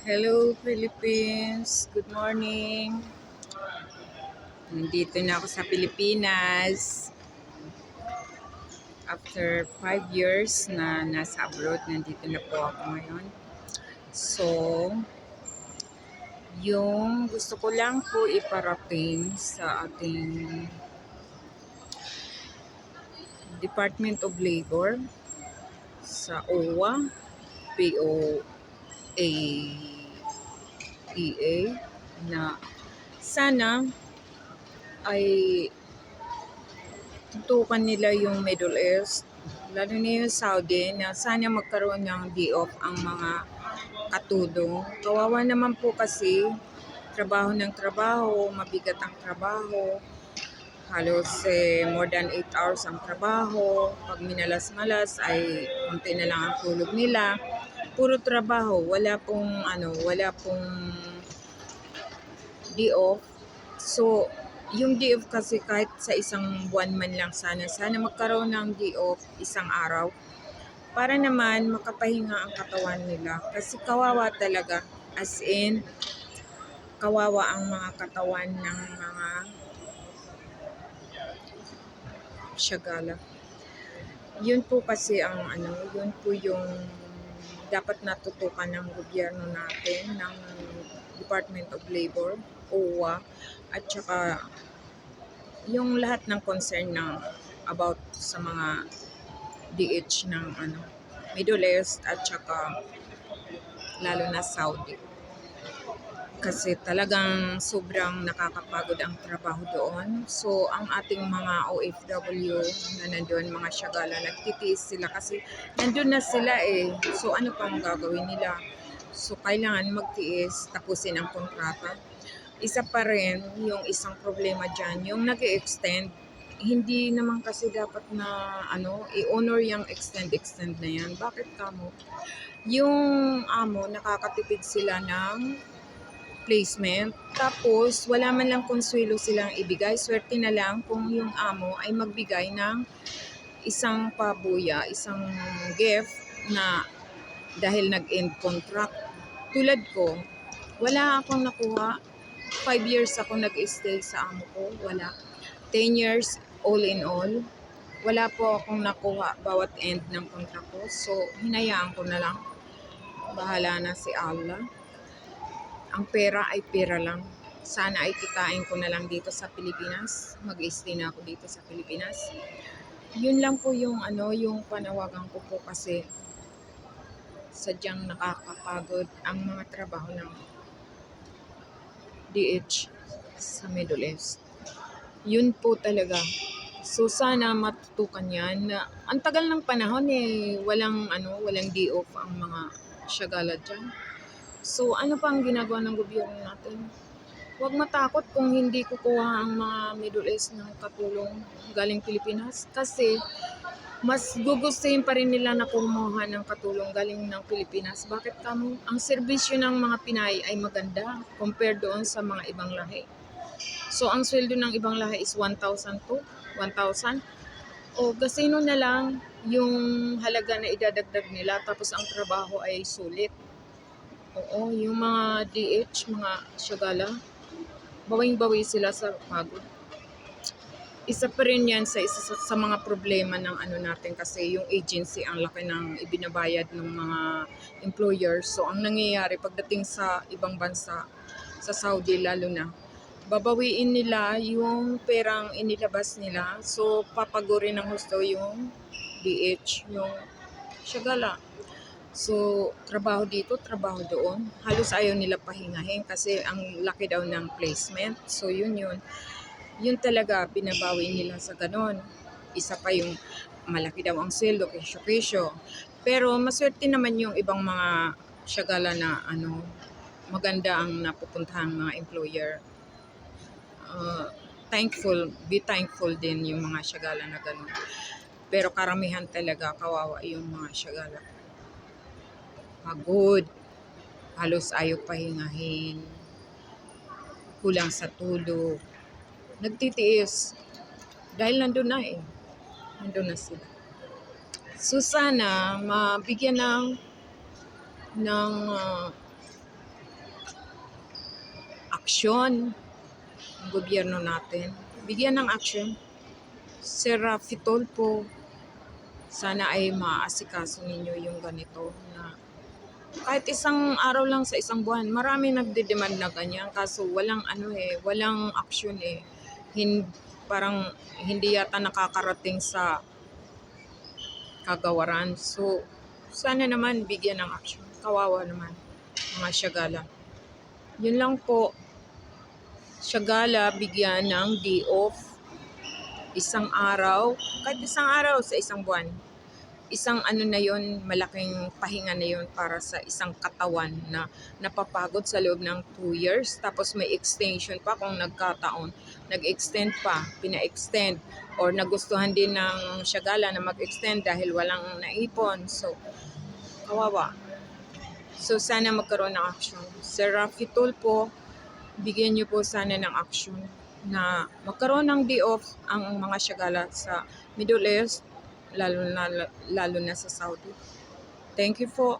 Hello, Philippines. Good morning. Nandito na ako sa Pilipinas. After 5 years na nasa abroad, nandito na po ako ngayon. So, yung gusto ko lang po iparating sa ating Department of Labor, sa OWA, POAEA, na sana ay tutukan nila yung Middle East, lalo na yung Saudi, na sana magkaroon ng day off ang mga katulong. Kawawa naman po kasi, trabaho ng trabaho, mabigat ang trabaho, halos more than 8 hours ang trabaho. Pag minalas-malas ay konti na lang ang tulog nila. Puro trabaho, wala pong day off. So, yung day off kasi kahit sa isang buwan man lang sana magkaroon ng day off isang araw para naman makapahinga ang katawan nila. Kasi kawawa talaga, as in, kawawa ang mga katawan ng mga syagala. Yun po kasi yun po yung dapat natutukan ng gobyerno natin, ng Department of Labor, OWA, at saka yung lahat ng concern na about sa mga DH ng Middle East at saka lalo na Saudi. Kasi talagang sobrang nakakapagod ang trabaho doon. So, ang ating mga OFW na nandun, mga syagala, nagtitiis sila kasi nandun na sila eh. So, ano pang gagawin nila? So, kailangan magtiis, tapusin ang kontrata. Isa pa rin, yung isang problema dyan, yung nag-extend, hindi naman kasi dapat na i-honor yung extend na yan. Bakit kamo? Yung nakakatipid sila ng placement, tapos wala man lang konsuelo silang ibigay. Swerte na lang kung yung amo ay magbigay ng isang pabuya, isang gift na dahil nag-end contract. Tulad ko, wala akong nakuha. 5 years ako nag-stay sa amo ko, wala. 10 years all in all, wala po akong nakuha bawat end ng contract ko. So, hinayaan ko na lang. Bahala na si Allah. Ang pera ay pera lang. Sana ay kitain ko na lang dito sa Pilipinas. Mag-stay na ako dito sa Pilipinas. Yun lang po yung panawagan ko po kasi sadyang nakakapagod ang mga trabaho ng DH sa Middle East. Yun po talaga. So sana matutukan yan. Ang tagal ng panahon walang day off ang mga syagala dyan. So, ano pa ang ginagawa ng gobyerno natin? Huwag matakot kung hindi kukuha ang mga Middle East ng katulong galing Pilipinas kasi mas gugustuhin pa rin nila na kumuha ng katulong galing ng Pilipinas. Bakit kamo? Ang serbisyo ng mga Pinay ay maganda compared doon sa mga ibang lahi. So, ang sweldo ng ibang lahi is 1,000 to 1,000. O gasino na lang yung halaga na idadagdag nila tapos ang trabaho ay sulit. Oo, yung mga DH, mga syagala, bawing-bawi sila sa pagod. Isa pa rin yan sa mga problema ng natin kasi yung agency, ang laki ng ibinabayad ng mga employers. So, ang nangyayari pagdating sa ibang bansa, sa Saudi lalo na, babawiin nila yung perang inilabas nila. So, papagurin ng husto yung DH, yung syagala. So, trabaho dito, trabaho doon. Halos ayaw nila pahingahin kasi ang laki daw ng placement. So, yun. Yun talaga, binabawi nila sa ganon. Isa pa yung malaki daw ang sweldo, kesyo-kesyo. Pero maswerte naman yung ibang mga syagala na maganda ang napupuntahang mga employer. Be thankful din yung mga syagala na ganon. Pero karamihan talaga, kawawa yung mga syagala. Pagod, halos ayaw pahingahin, kulang sa tulog, nagtitiis dahil nandun na sila. So sana mabigyan ng aksyon ang gobyerno natin. Bigyan ng aksyon. Sir Raffy Tulfo, sana ay maasikaso ninyo yung ganito na kahit isang araw lang sa isang buwan, marami nagde-demand na ganyan kaso walang walang aksyon eh. Parang hindi yata nakakarating sa kagawaran. So, sana naman bigyan ng aksyon. Kawawa naman, mga Syagala. Yun lang po. Syagala, bigyan ng day off. Isang araw, kahit isang araw sa isang buwan. Isang na yon, malaking pahinga na yon para sa isang katawan na napapagod sa loob ng 2 years. Tapos may extension pa kung nagkataon. Nag-extend pa, pina-extend. Or nagustuhan din ng Syagala na mag-extend dahil walang naipon. So, kawawa. So, sana magkaroon ng action. Sir Raffy Tulfo, bigyan niyo po sana ng action na magkaroon ng day off ang mga Syagala sa Middle East, lalo na sa Saudi. Thank you po.